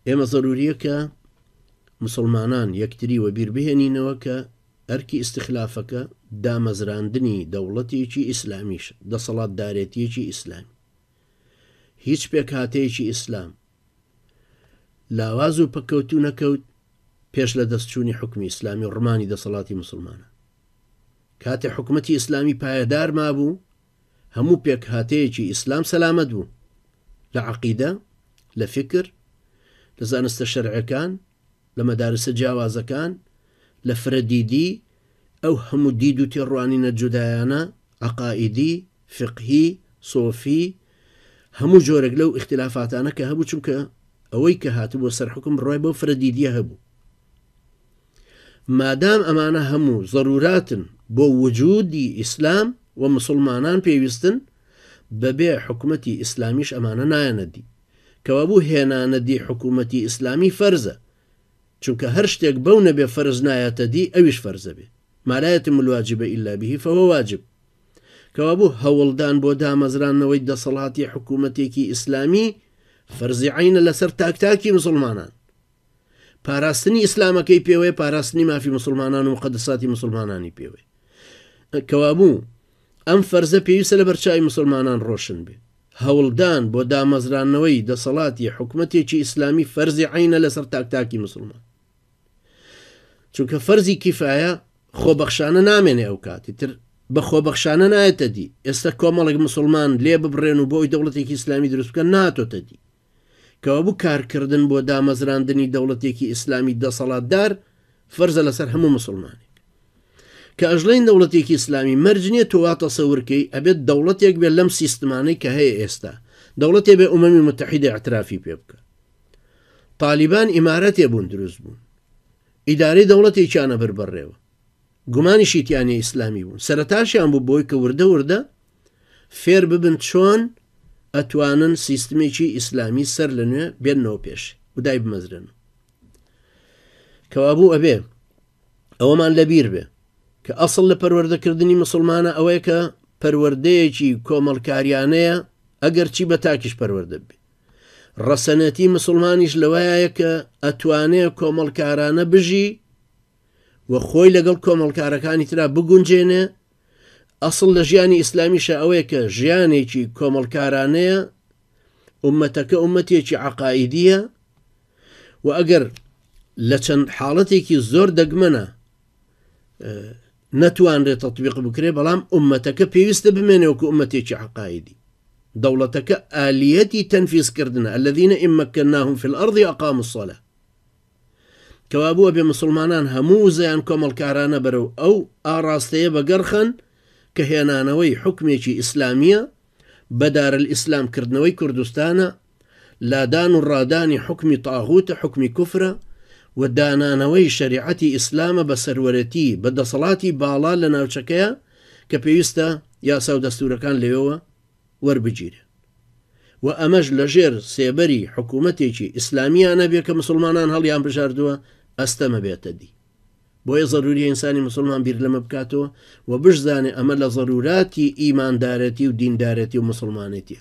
ئێمە ضروريە کە مسلمانان یەکتری وە بیر بهێنینەوە کە ئەرکی ئیستیخلافەکە دامەزراندنی دەوڵەتێکی ئیسلامیش، دەسەڵاتدارێتیەکی ئیسلامی، هیچ پێکهاتەیەکی ئیسلام لاواز و پەکەوتو نەکەوت پێش لە دەستچوونی حکمی ئیسلامی و ڕمانی دەسەڵاتی مسلمانە. کاتێ حکومەتی ئیسلامی پایەدار مابوو، هەموو پێکهاتەیەکی ئیسلام سەلامەت بوو، لە عەقیدە، لە فکر، لە زانستە شەرعەکان، لە مەدارسە جیاوازەکان، لە فرەدیدی، ئەو هەموو دید و تێڕوانینە جودایانە، عەقائیدی، فقهی، سۆفی، هەموو جۆرەك لەو اختلافاتانە کە هەبوو، چونکە ئەوەی کە هاتبووە سەر حکم ڕۆی بۆ فرەدیدیە هەبوو. مادام ئەمانە هەموو ضروراتن بۆ وجودی ئیسلام و مسلمانان پێویستن، بەبێ حکومەتی ئیسلامیش ئەمانە نایەنەدی، کەوابوو هێنانەدی حکومەتی ئیسلامی فەرزە، چونکە هەر شتێک بەو نەبێ فەرز نایەتە دی ئەویش فەرزە بێ. ما لا يتم الواجب إلا به فهو واجب. کەوابوو هەوڵدان بۆ دامەزرانەوەی دەسەڵاتی حکومەتێکی ئیسلامی فەرزی عینە لەسەر تاکتاکی مسلمانان. پاراستنی ئیسلامەکەی پێوەیە، پاراستنی مافی مسلمانان و مقدساتی مسلمانانی پێوەیە. کەوابوو ئەم فەرزە پێویستە لە بەرچاوی مسلمانان ڕۆشن بێ. هەوڵدان بۆ دامەزرانەوەی دەسەڵاتی حکومەتێکی ئیسلامی فەرزی عینە لەسەر تاکتاکی مسلمان، چونکە فەرزی کیفایە خۆبەخشانە نامێنێ ئەو کاتی تر بە خۆبەخشانە نایەتە دی. ئێستا کۆمەڵێک مسلمان لێ ببڕێن و بۆی دەوڵەتێکی ئیسلامی دروست بکەن ناتۆتە دی. کەوابوو کارکردن بۆ دامەزراندنی دەوڵەتێکی ئیسلامی دەسەڵاتدار فەرزە لەسەر هەموو مسلمانێک. کە ئەژڵین دەوڵەتێکی ئیسلامی مەرج نییە تۆ وا تەسەورکەی ئەبێت دەوڵەتێک بێت لەم سیستمانەی کە هەیە ئێستا، دەوڵەتێ بێ ئومەمی متحیدە اعترافی پێ بکە. تالیبان ئیمارەتێ بوون دروست بوون، ئیدارەی دەوڵەتێکیانە بەربەڕێوە، گومانی شیتیانی ئیسلامی بوون، سەرەتاشیان بوو بۆی کە وردە وردە فێر ببن چۆن ئەتوانن سیستمێکی ئیسلامی سەر لە نوێ بێنەوە پێش و دای بمەزرن. کەوابوو ئەبێ ئەوەمان لەبیر بێ کە ئەسڵ لە پەروەردەکردنی مسلمانە ئەوەیە کە پەروەردەیەکی کۆمەڵکاریانەیە ئەگەر چی بە تاکیش پەروەردە بێ. ڕەسەنەتی مسلمانیش لەوایە کە ئەتوانێ کۆمەڵکارانە بژی و خۆی لەگەڵ کۆمەڵکارەکانی ترا بگونجێنێ. ئەسڵ لە ژیانی ئیسلامیشە ئەوەیە کە ژیانێکی کۆمەڵکارانەیە، ئومەتەکە ئومەتێکی عەقائیدیە و ئەگەر لە چەند حاڵەتێکی زۆر دەگمەنە نەتوانرێت تەطبیق بکرێ، بەڵام ئومەتەکە پێویستە بمێنێوەکو ئومەتێکی عەقائیدی. دەوڵەتەکە ئالیەتی تەنفیزکردنە، الذين إن مكناهم في الأرض أقاموا الصلاة. کەوابووە بێ مسلمانان هەموو زەیان کۆمەڵکارانە بەرەو ئەو ئاڕاستەیە بەگەڕخەن کە هێنانەوەی حکمێکی ئیسلامیە، بەدارالئیسلام کردنەوەی کوردستانە، لادان و ڕادانی حکمی تاغوتە، حکمی کوفرە و دانانەوەی شەریعەتی ئیسلامە بە سەروەرەتی بە دەسەڵاتی باڵا لە ناوچەکەیە کە پێویستە یاسا و دەستورەکان لەوێەوە وەربگیرێ. و ئەمەش لەژێر سێبەری حکوومەتێکی ئیسلامیانە بێ کە مسلمانان هەڵیان بژاردووە ئەستەمە بێتە دی. بۆیە ضروری ئینسانی مسلمان بیر لەمە بکاتەوە و بشزانێ ئەمە لە ضروراتی ئیماندارەتی و دیندارەتی و مسلمانێتیە.